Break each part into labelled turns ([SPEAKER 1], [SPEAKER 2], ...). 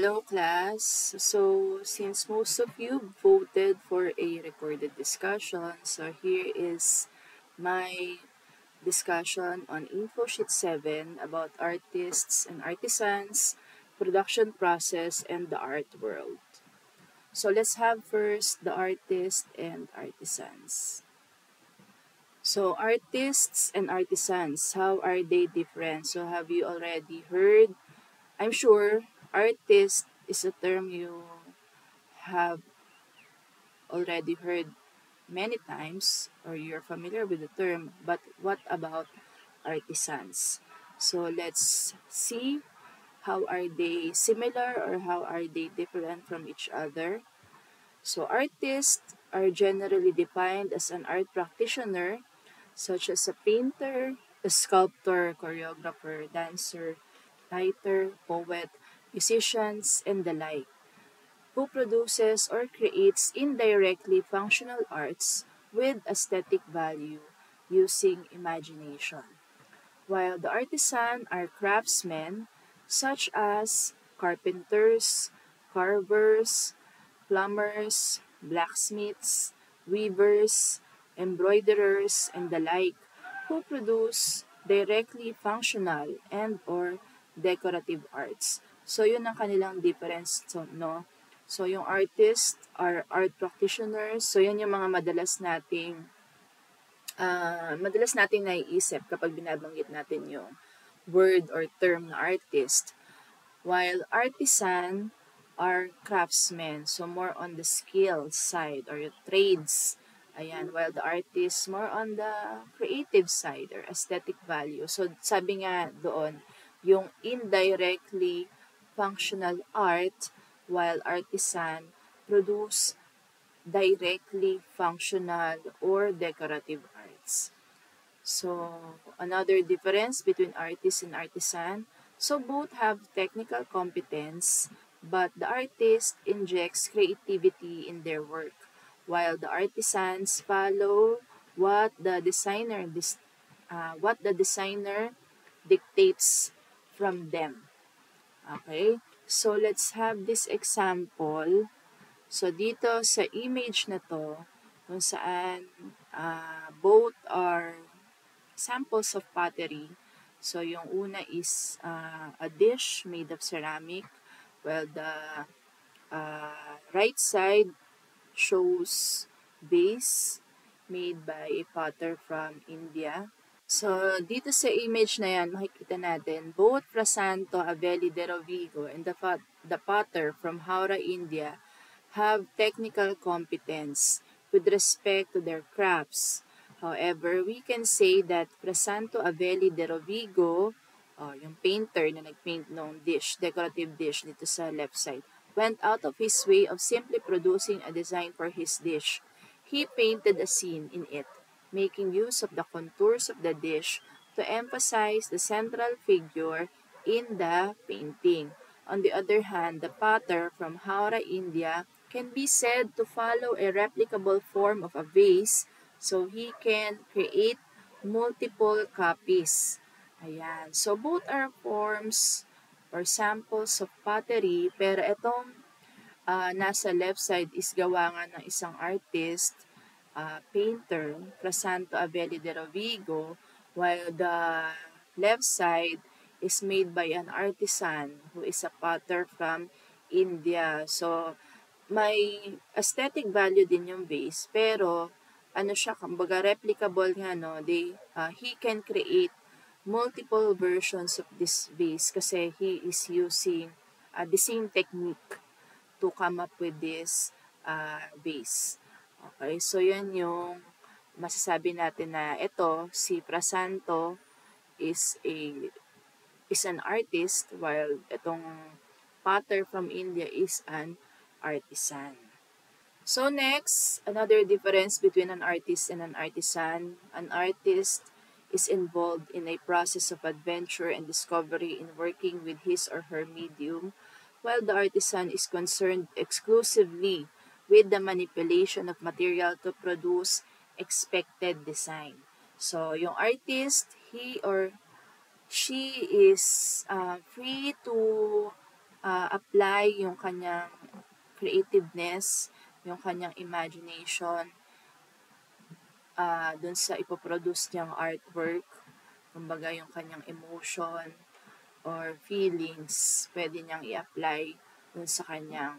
[SPEAKER 1] Hello class. So since most of you voted for a recorded discussion, so here is my discussion on Info Sheet 7 about artists and artisans, production process, and the art world. So let's have first the artists and artisans. So artists and artisans, how are they different? So have you already heard? I'm sure artist is a term you have already heard many times or you're familiar with the term, but what about artisans? So let's see how are they similar or how are they different from each other. So artists are generally defined as an art practitioner such as a painter, a sculptor, choreographer, dancer, writer, poet, musicians, and the like, who produces or creates indirectly functional arts with aesthetic value using imagination. While the artisan are craftsmen such as carpenters, carvers, plumbers, blacksmiths, weavers, embroiderers, and the like, who produce directly functional and or decorative arts. So yun ang kanilang difference, so, no? So yung artists are art practitioners. So yun yung mga madalas nating naiisip kapag binabanggit natin yung word or term na artist. While artisan are craftsmen, so more on the skill side or your trades. Ayan, while the artist more on the creative side or aesthetic value. So sabi nga doon, yung indirectly functional art, while artisan produce directly functional or decorative arts. So, another difference between artist and artisan. So, both have technical competence, but the artist injects creativity in their work, while the artisans follow what the designer dictates from them. Okay? So, let's have this example. So, dito sa image na to, kung saan both are samples of pottery. So, yung una is a dish made of ceramic, while the right side shows vase made by a potter from India. So, dito sa image na yan, makikita natin, both Frasanto Avelli de Rovigo and the potter from Haura, India, have technical competence with respect to their crafts. However, we can say that Frasanto Avelli de Rovigo, yung painter na nagpaint ng dish, decorative dish dito sa left side, went out of his way of simply producing a design for his dish. He painted a scene in it, making use of the contours of the dish to emphasize the central figure in the painting. On the other hand, the potter from Haura, India, can be said to follow a replicable form of a vase, so he can create multiple copies. Ayan. So, both are forms or samples of pottery, pero itong nasa left side is gawa nga ng isang artist, painter, Frasanto Avelli de Rovigo, while the left side is made by an artisan who is a potter from India. So, may aesthetic value din yung vase, pero ano siya, kumbaga replicable nga, no? He can create multiple versions of this vase kasi he is using the same technique to come up with this vase. Okay, so yan yung masasabi natin na ito, si Prasanto is an artist while itong potter from India is an artisan. So next, another difference between an artist and an artisan. An artist is involved in a process of adventure and discovery in working with his or her medium, while the artisan is concerned exclusively with the manipulation of material to produce expected design. So, yung artist, he or she is free to apply yung kanyang creativeness, yung kanyang imagination dun sa ipoproduce niyang artwork. Kumbaga yung kanyang emotion or feelings, pwede niyang i-apply dun sa kanyang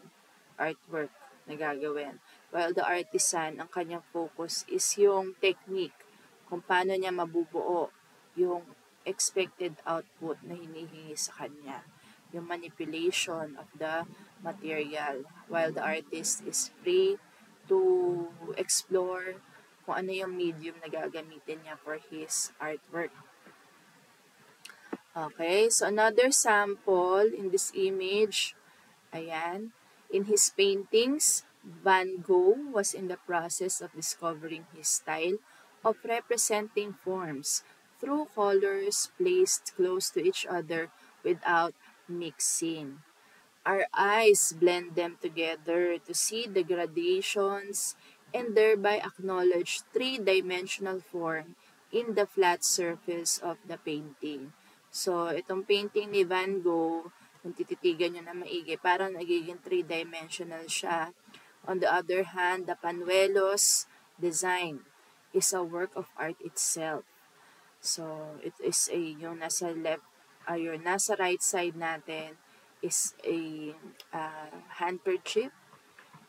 [SPEAKER 1] artwork na gagawin. While the artisan, ang kanyang focus is yung technique, kung paano niya mabubuo yung expected output na hinihingi sa kanya, yung manipulation of the material, while the artist is free to explore kung ano yung medium na gagamitin niya for his artwork. Okay, so another sample in this image, ayan, in his paintings, Van Gogh was in the process of discovering his style of representing forms through colors placed close to each other without mixing. Our eyes blend them together to see the gradations and thereby acknowledge three-dimensional form in the flat surface of the painting. So, itong painting ni Van Gogh, kung tititigan nyo na maigi, parang nagiging three-dimensional siya. On the other hand, the Panuelos design is a work of art itself. So, it is yung nasa yung nasa right side natin is a handkerchief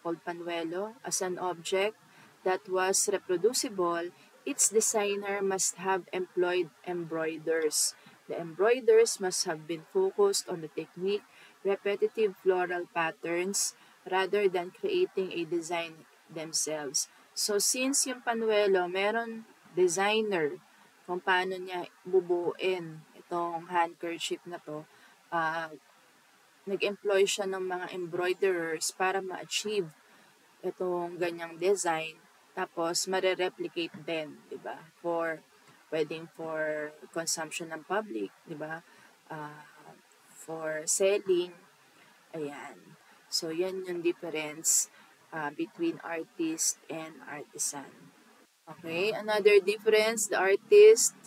[SPEAKER 1] called panuelo as an object that was reproducible. Its designer must have employed embroiders. The embroiders must have been focused on the technique, repetitive floral patterns, rather than creating a design themselves. So, since yung panuelo, meron designer kung paano niya bubuuin itong handkerchief na to, nag-employ siya ng mga embroiderers para ma-achieve itong ganyang design. Tapos, mare-replicate din, di ba? Pwedeng for consumption ng public, di ba? For selling, ayan. So, yan yung difference between artist and artisan. Okay, another difference, the artist,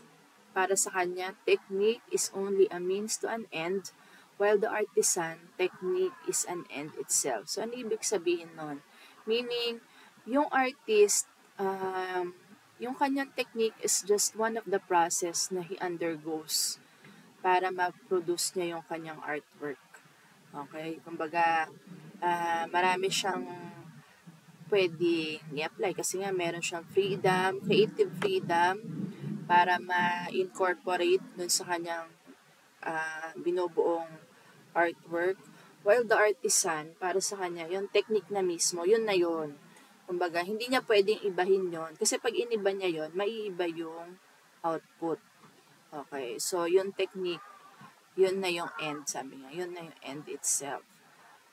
[SPEAKER 1] para sa kanya, technique is only a means to an end, while the artisan, technique is an end itself. So, ano ibig sabihin nun? Meaning, yung artist, yung kanyang technique is just one of the process na he undergoes para ma-produce niya yung kanyang artwork. Okay? Kumbaga, marami siyang pwede i-apply kasi nga meron siyang freedom, creative freedom para ma-incorporate dun sa kanyang binubuong artwork. While the artisan, para sa kanya, yung technique na mismo, yun na yun. Kumbaga, hindi niya pwedeng ibahin yon kasi pag iniba niya yon maiiba yung output. Okay, so yung technique, yun na yung end, sabi niya, yun na yung end itself.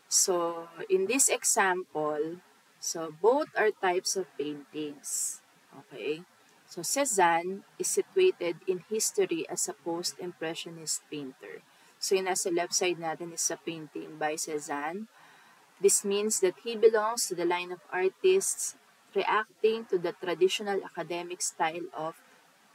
[SPEAKER 1] So, in this example, so both are types of paintings. Okay? So, Cézanne is situated in history as a post-impressionist painter. So, yung nasa left side natin is a painting by Cézanne. This means that he belongs to the line of artists reacting to the traditional academic style of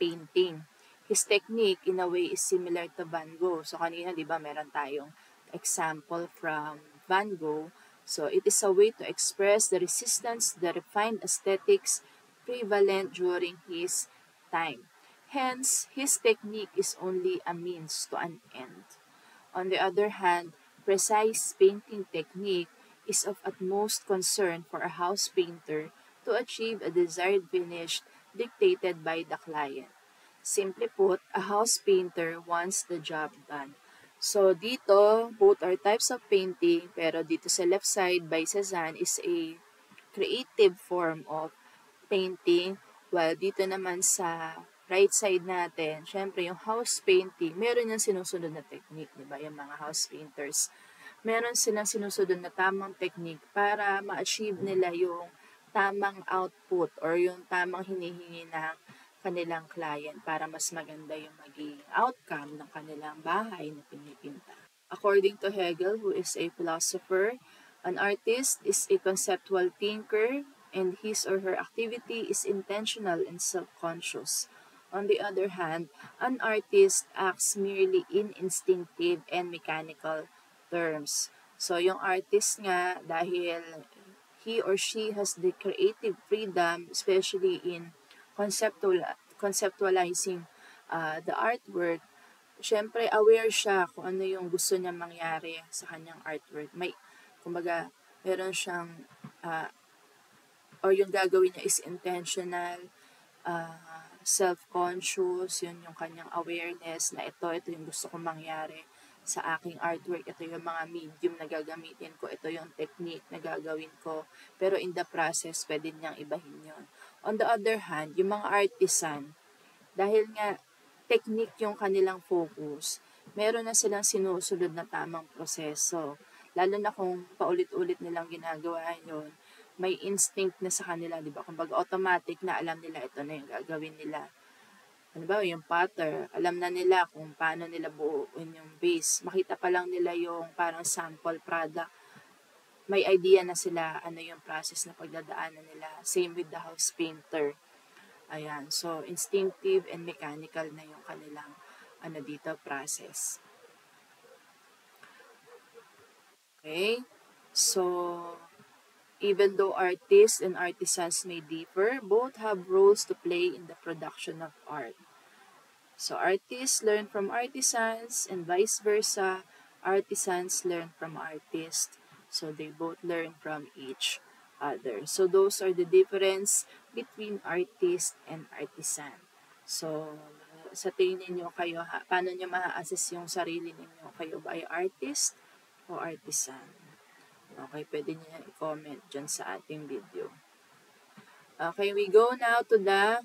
[SPEAKER 1] painting. His technique, in a way, is similar to Van Gogh. So, kanina, di ba, meron tayong example from Van Gogh. So, it is a way to express the resistance to the refined aesthetics prevalent during his time. Hence, his technique is only a means to an end. On the other hand, precise painting technique is of utmost concern for a house painter to achieve a desired finish dictated by the client. Simply put, a house painter wants the job done. So, dito, both are types of painting, pero dito sa left side by Cézanne is a creative form of painting, while dito naman sa right side natin, syempre yung house painting, meron yung sinusunod na technique, di ba? Yung mga house painters, meron silang sinusunod na tamang technique para ma-achieve nila yung tamang output or yung tamang hinihingi ng kanilang client para mas maganda yung maging outcome ng kanilang bahay na pinipinta. According to Hegel, who is a philosopher, an artist is a conceptual thinker and his or her activity is intentional and self-conscious. On the other hand, an artist acts merely in instinctive and mechanical terms. So, yung artist nga, dahil he or she has the creative freedom, especially in conceptualizing the artwork, syempre aware siya kung ano yung gusto niya mangyari sa kanyang artwork. Kumbaga, meron siyang, or yung gagawin niya is intentional, self-conscious, yun yung kanyang awareness na ito yung gusto kong mangyari sa aking artwork, ito yung mga medium na gagamitin ko, ito yung technique na gagawin ko, pero in the process, pwede niyang ibahin yun. On the other hand, yung mga artisan, dahil nga technique yung kanilang focus, meron na silang sinusunod na tamang proseso. Lalo na kung paulit-ulit nilang ginagawa yun, may instinct na sa kanila, di ba? Kumbaga automatic na alam nila ito na yung gagawin nila. Ano ba, yung pattern, alam na nila kung paano nila buuin yung base. Makita pa lang nila yung parang sample product. May idea na sila ano yung process na pagdadaanan nila. Same with the house painter. Ayan, so instinctive and mechanical na yung kanilang process. Okay? So, even though artists and artisans may differ, both have roles to play in the production of art. So, artists learn from artisans and vice versa. Artisans learn from artists. So, they both learn from each other. So, those are the difference between artist and artisan. So, sa tingin ninyo kayo, paano nyo ma-assess yung sarili ninyo? Kayo ba ay artist o artisan? Okay, pwede nyo i-comment dyan sa ating video. Okay, we go now to the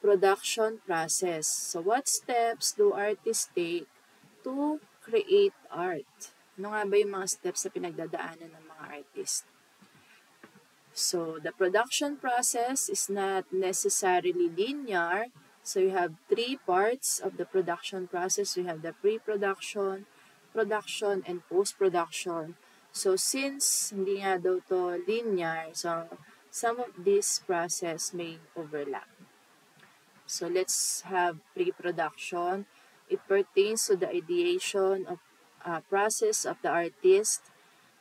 [SPEAKER 1] production process. So, what steps do artists take to create art? Ano nga ba yung mga steps na pinagdadaanan ng mga artists? So, the production process is not necessarily linear. So, you have three parts of the production process. We have the pre-production, production, and post-production. So, since hindi nga daw to linear, so some of this process may overlap. So, let's have pre-production. It pertains to the ideation of process of the artist,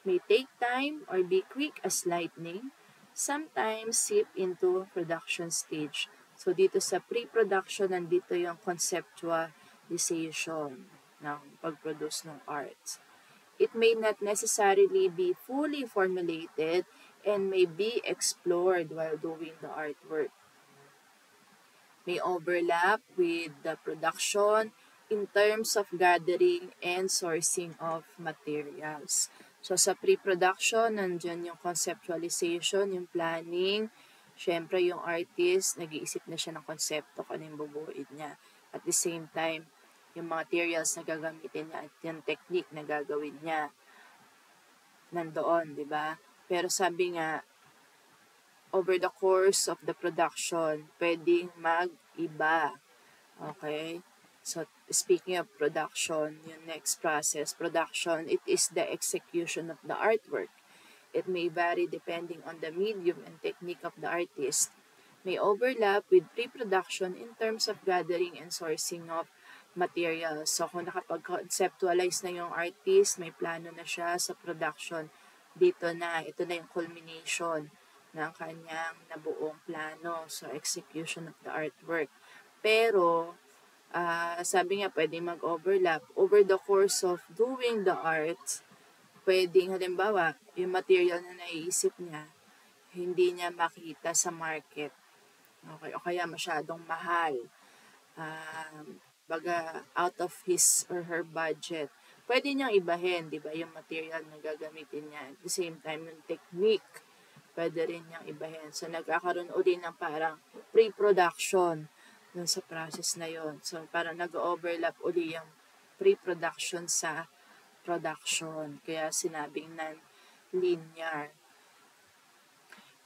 [SPEAKER 1] may take time or be quick as lightning, sometimes seep into production stage. So, dito sa pre-production, nandito yung conceptualization ng pag-produce ng art. It may not necessarily be fully formulated and may be explored while doing the artwork. May overlap with the production in terms of gathering and sourcing of materials. So, sa pre-production, nandyan yung conceptualization, yung planning. Siyempre, yung artist, nag-iisip na siya ng konsepto kung ano yung bubuuin niya. At the same time, yung materials na gagamitin niya at yung technique na gagawin niya nandoon, di ba? Pero sabi nga, over the course of the production, pwedeng mag-iba. Okay? So, speaking of production, yung next process, production, it is the execution of the artwork. It may vary depending on the medium and technique of the artist. May overlap with pre-production in terms of gathering and sourcing of materials. So, kung nakapag-conceptualize na yung artist, may plano na siya sa production, ito na yung culmination ng kanyang nabuong plano. So, execution of the artwork. Pero, sabi nga, pwede mag-overlap. Over the course of doing the art, pwedeng, halimbawa, yung material na naiisip niya, hindi niya makita sa market. Okay, o kaya masyadong mahal. Baga, out of his or her budget. Pwede niyang ibahin, di ba, yung material na gagamitin niya. At the same time, yung technique, pwede rin niyang ibahin. So, nagkakaroon uli ng parang pre-production dun sa process na yon. So, parang nag-overlap uli yung pre-production sa production. Kaya sinabing non-linear.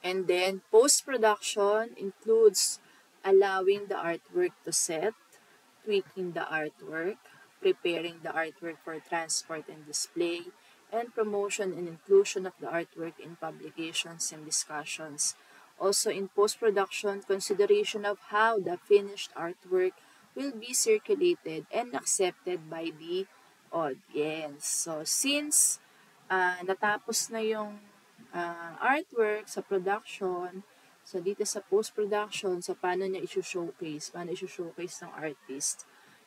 [SPEAKER 1] And then, post-production includes allowing the artwork to set, tweaking the artwork, preparing the artwork for transport and display, and promotion and inclusion of the artwork in publications and discussions. Also in post-production, consideration of how the finished artwork will be circulated and accepted by the audience. So since natapos na yung artwork sa production, so dito sa post-production, so paano niya i-showcase ng artist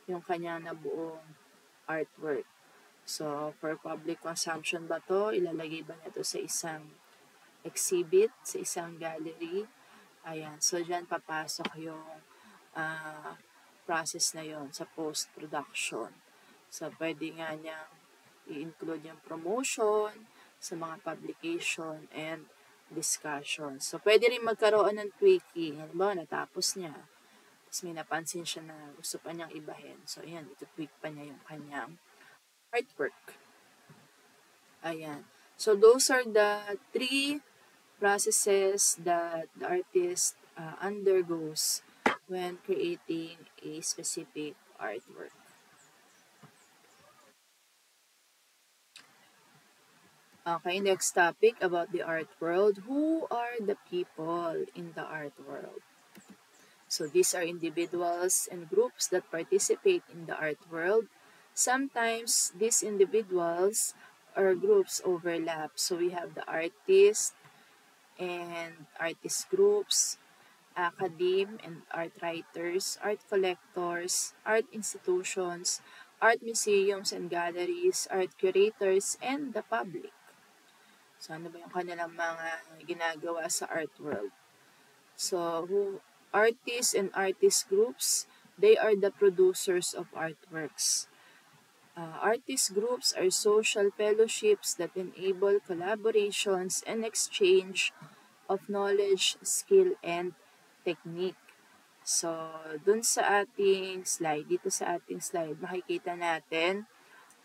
[SPEAKER 1] yung kanyang nabuong artwork. So, for public consumption ba to? Ilalagay ba niya to sa isang exhibit, sa isang gallery? Ayan. So, dyan papasok yung process na yon sa post-production. So, pwede nga niyang i-include yung promotion sa mga publication and discussion. So, pwede rin magkaroon ng tweaking. Halimbawa, natapos niya. Tapos may napansin siya na gusto pa niyang ibahin. So, ayan, ito-tweak pa niya yung kanyang artwork. Ayan. So, those are the 3 processes that the artist undergoes when creating a specific artwork. Okay, next topic about the art world. Who are the people in the art world? So these are individuals and groups that participate in the art world. Sometimes these individuals or groups overlap. So we have the artists and artist groups, academe and art writers, art collectors, art institutions, art museums and galleries, art curators, and the public. So ano ba yung kanilang mga ginagawa sa art world? So, artists and artist groups, they are the producers of artworks. Artist groups are social fellowships that enable collaborations and exchange of knowledge, skill, and technique. So, dun sa ating slide, dito sa ating slide, makikita natin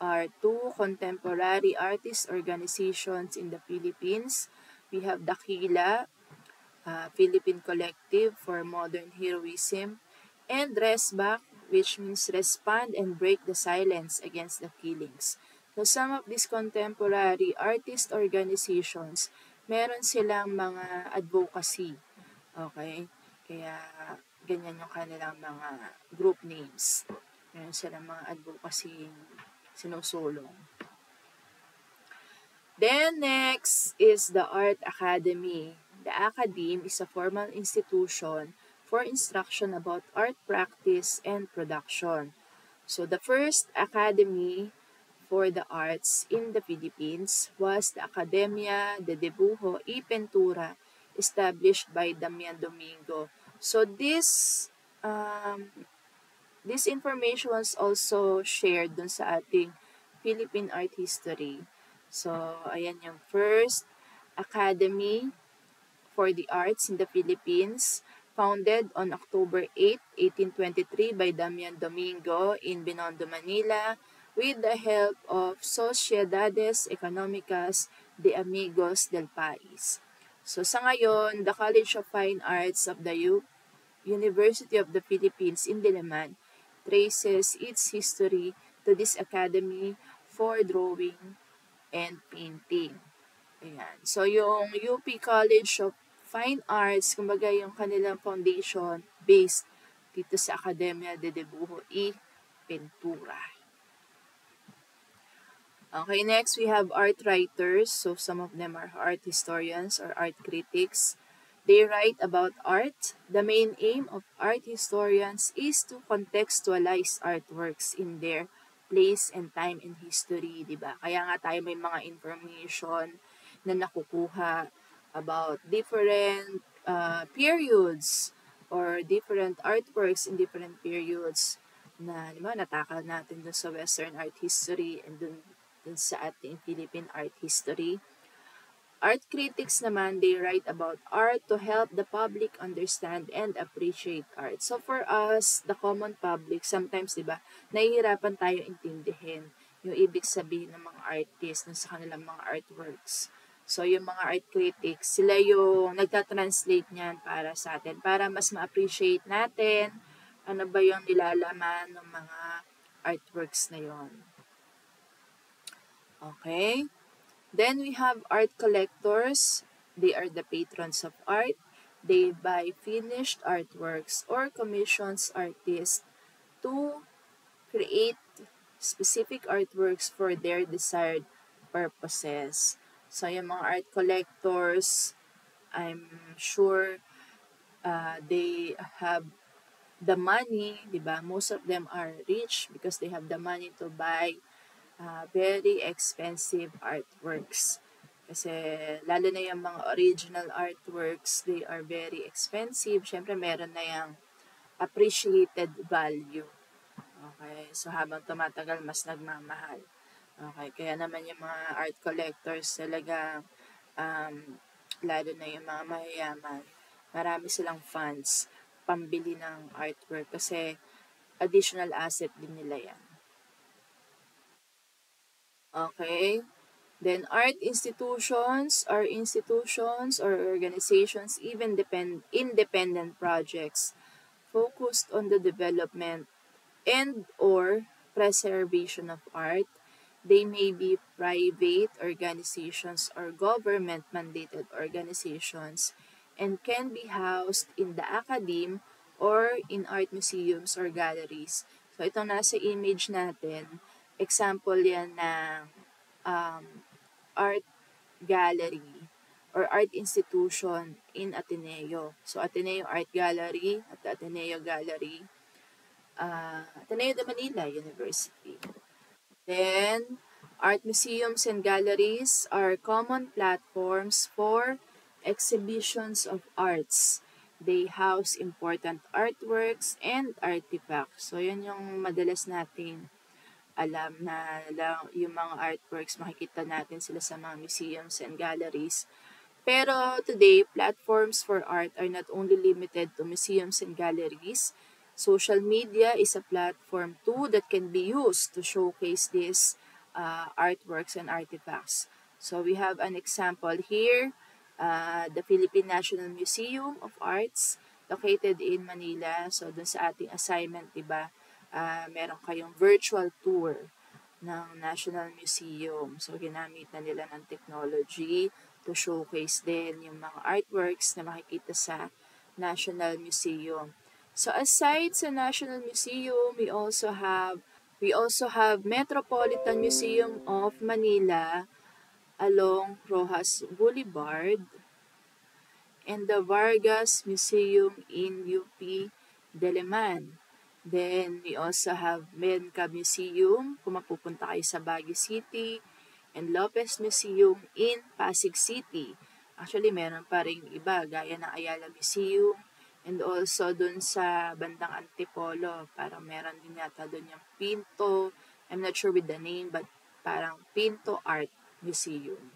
[SPEAKER 1] are 2 contemporary artist organizations in the Philippines. We have Dakila, Philippine Collective for Modern Heroism, and RESBAC, which means Respond and Break the Silence Against the Killings. So some of these contemporary artist organizations, meron silang mga advocacy. Okay? Kaya ganyan yung kanilang mga group names. Meron silang mga advocacy sinusulong. Then next is the Art Academy. The Academe is a formal institution for instruction about art practice and production. So the first academy for the arts in the Philippines was the Academia de Dibujo y Pintura, established by Damian Domingo. So this information was also shared dun sa ating Philippine art history. So, ayan yung first academy for the Arts in the Philippines, founded on October 8, 1823 by Damian Domingo in Binondo, Manila, with the help of Sociedades Económicas de Amigos del País. So sa ngayon, the College of Fine Arts of the University of the Philippines in Diliman traces its history to this academy for drawing and painting. Ayan. So, yung UP College of Fine Arts, kumbaga yung kanilang foundation based dito sa Academia de Dibujo y Pintura. Okay, next we have art writers. So, some of them are art historians or art critics. They write about art. The main aim of art historians is to contextualize artworks in their place and time in history, di ba? Kaya nga tayo may mga information na nakukuha about different periods or different artworks in different periods na, di ba, natakal natin dun sa Western art history and dun sa ating Philippine art history. Art critics naman, they write about art to help the public understand and appreciate art. So for us, the common public, sometimes, di ba, nahihirapan tayo intindihin yung ibig sabihin ng mga artists sa kanilang mga artworks. So yung mga art critics, sila yung nagtatranslate niyan para sa atin, para mas ma-appreciate natin ano ba yung nilalaman ng mga artworks na yon. Okay? Then we have art collectors. They are the patrons of art. They buy finished artworks or commissions artists to create specific artworks for their desired purposes. So, yung mga art collectors, I'm sure they have the money, di ba? Most of them are rich because they have the money to buy very expensive artworks. Kasi lalo na yung mga original artworks, they are very expensive. Siyempre, meron na yung appreciated value. Okay, so habang tumatagal, mas nagmamahal. Okay, kaya naman yung mga art collectors talaga, lalo na yung mga mayayaman, marami silang funds pambili ng artwork kasi additional asset din nila yan. Okay? Then art institutions are institutions or organizations, even independent projects focused on the development and or preservation of art. They may be private organizations or government mandated organizations and can be housed in the academe or in art museums or galleries. So itong nasa image natin, example yan ng art gallery or art institution in Ateneo. So Ateneo Art Gallery at the Ateneo Gallery, Ateneo de Manila University. Then, art museums and galleries are common platforms for exhibitions of arts. They house important artworks and artifacts. So, yun yung madalas nating alam na yung mga artworks, makikita natin sila sa mga museums and galleries. Pero today, platforms for art are not only limited to museums and galleries. Social media is a platform too that can be used to showcase these artworks and artifacts. So we have an example here, the Philippine National Museum of Arts located in Manila. So dun sa ating assignment, diba, meron kayong virtual tour ng National Museum. So ginamit na nila ng technology to showcase din yung mga artworks na makikita sa National Museum. So aside sa National Museum, we also have Metropolitan Museum of Manila along Rojas Boulevard and the Vargas Museum in UP Diliman. Then we also have Menca Museum kung mapupunta kayo sa Baguio City and Lopez Museum in Pasig City. Actually, meron pa rin iba, gaya ng Ayala Museum, and also dun sa bandang Antipolo, parang meron din yata dun yung Pinto, I'm not sure with the name, but parang Pinto Art Museum.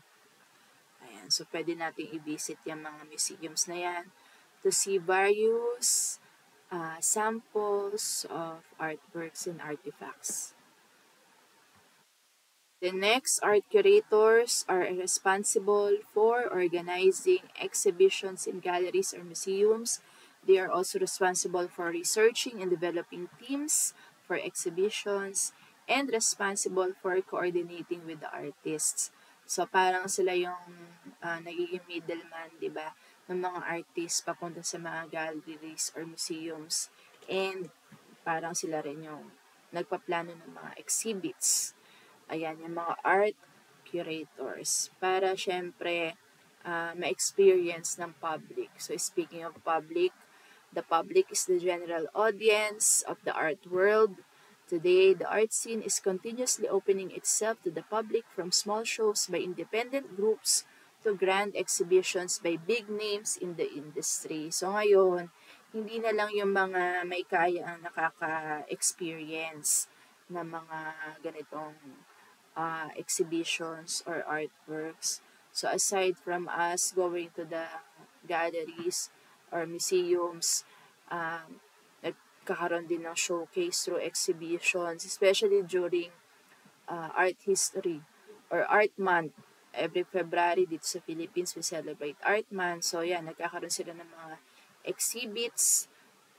[SPEAKER 1] Ayan, so pwede natin i-visit yung mga museums na yan to see various samples of artworks and artifacts. The next, art curators are responsible for organizing exhibitions in galleries or museums. They are also responsible for researching and developing themes for exhibitions and responsible for coordinating with the artists. So parang sila yung nagiging middleman, di ba, ng mga artists papunta sa mga galleries or museums. And parang sila rin yung nagpaplano ng mga exhibits. Ayan, yung mga art curators. Para syempre, ma-experience ng public. So speaking of public, the public is the general audience of the art world. Today, the art scene is continuously opening itself to the public from small shows by independent groups to grand exhibitions by big names in the industry. So ngayon, hindi na lang yung mga may kaya ang nakaka-experience ng mga ganitong exhibitions or artworks. So aside from us going to the galleries or museums, nagkakaroon din ng showcase through exhibitions, especially during art history or art month. Every February dito sa Philippines, we celebrate Art Month. So yan, nagkakaroon sila ng mga exhibits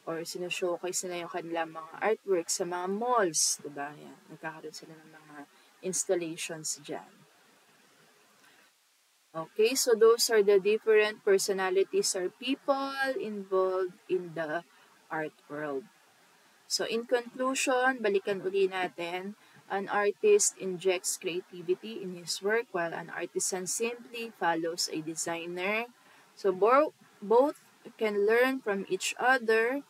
[SPEAKER 1] or sinashowcase nila yung kanilang mga artworks sa mga malls. Diba? Yan, nagkakaroon sila ng mga installations dyan. Okay, so those are the different personalities or people involved in the art world. So in conclusion, balikan uli natin, An artist injects creativity in his work while an artisan simply follows a designer. So both can learn from each other.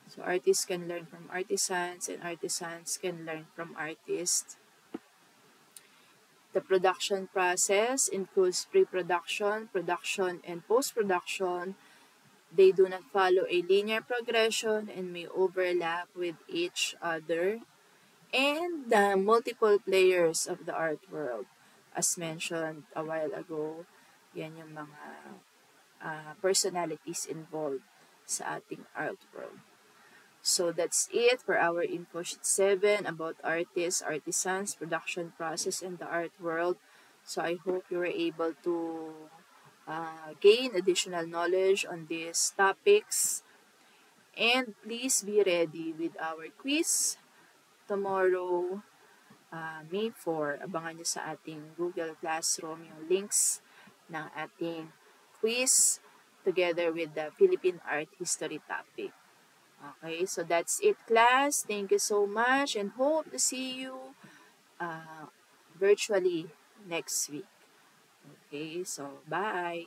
[SPEAKER 1] So artists can learn from artisans and artisans can learn from artists. The production process includes pre-production, production, and post-production. They do not follow a linear progression and may overlap with each other. And the multiple players of the art world. As mentioned a while ago, yan yung mga personalities involved sa ating art world. So that's it for our info sheet 7 about artists, artisans, production process, and the art world. So I hope you were able to gain additional knowledge on these topics. And please be ready with our quiz tomorrow, May 4. Abangan nyo sa ating Google Classroom yung links ng ating quiz together with the Philippine Art History topic. Okay, so that's it, class. Thank you so much and hope to see you virtually next week. Okay, so bye.